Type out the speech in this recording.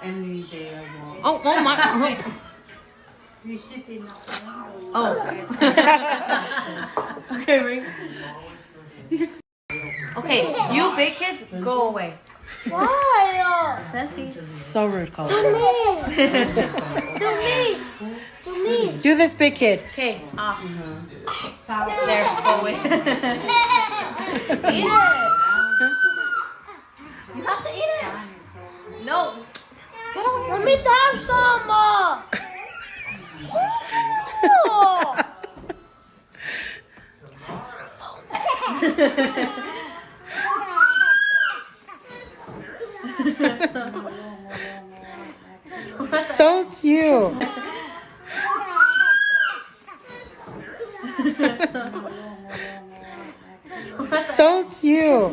And they are more. Oh my. Oh. Okay, ring. Okay, you big kids, go away. Why? Sesi. So rude, Colin. To me. Do this, big kid. Okay, there, go away. Eat it. You have to eat it. No. Get away. Let me have some. So cute. So cute.